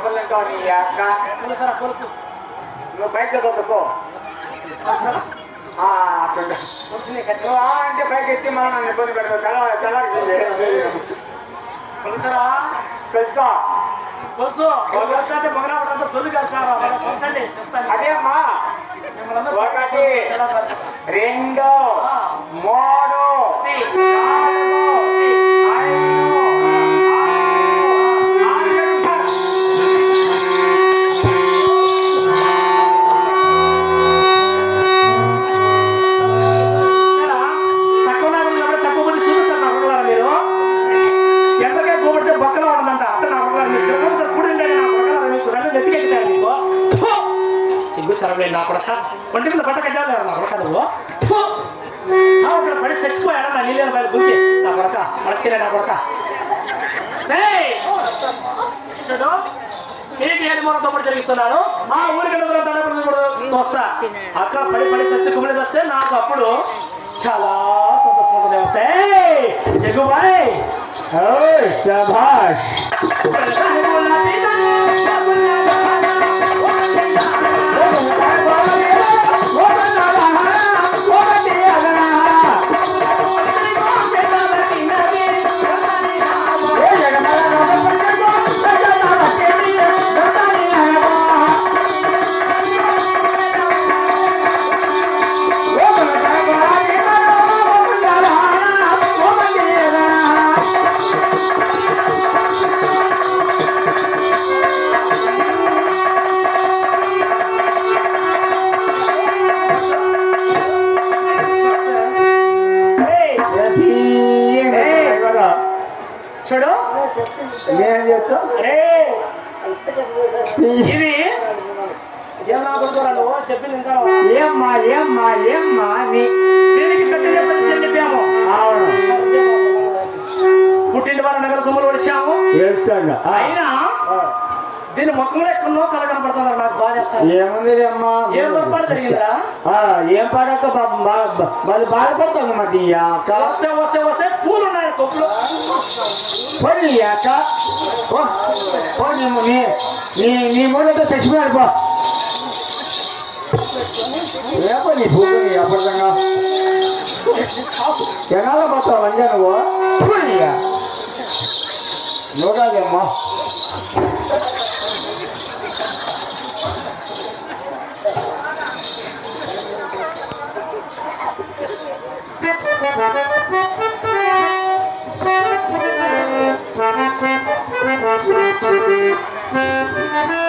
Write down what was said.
దెబ్బలు నీ అక్క పులుసు నువ్వు పైకి తొక్కుకో అంటే పైకి ఎత్తి మనం నన్ను ఇబ్బంది పెడతావు తెల్లారిపోయింది పులుసరా తెలుసుకో పులుసు అంటే మొగరావడంతో చొల్లు కలిసారా పులుసండి చెప్తాను అదేమ్మా 1 2 3 సరలేదు నా కొడక ఒంటి మీద బట్ట కట్టాలి నా కొడక నువ్వు సంవత్సరం పడి చచ్చిపోయాడు నా నీళ్ళ బయట దుంకి నా కొడక అడక్కిలే నా కొడక నీకు ఏది మూలంతో కూడా జరిగిస్తున్నాను మా ఊరికి కూడా చూస్తా అక్కడ పడి చస్తే కుమిడి వస్తే నాకు అప్పుడు చాలా సంతోషంగా వస్తాయి జగ్గుబాయ్ శభాష్ చూడు నేను చెప్తా అరే ఇది ఏమన్నా కొడుకోరాలు చెప్పింది ఇంకా ఏమ్మా దీనికి చెప్పాము అవును పుట్టింటి వారి నగర సొమ్ములు వచ్చాము అయినా దీని మొక్కలో ఎక్కడో కళ కనపడుతున్నారు నాకు బాగా చేస్తాను ఏముంది అమ్మా ఏం పొరపాటు జరిగిందిరా ఏం పడక వాళ్ళు బాధపడతాను మరి వస్తే పూలు ఉన్నాయి కొప్పులు పోనీ అక్క నీ మూడంతో చచ్చిపోయాడు పో ఏపో నీ భూమిని అప్పటికంగా ఎనాల పోతావు లంజా నువ్వు నూడాలి అమ్మా Thank you.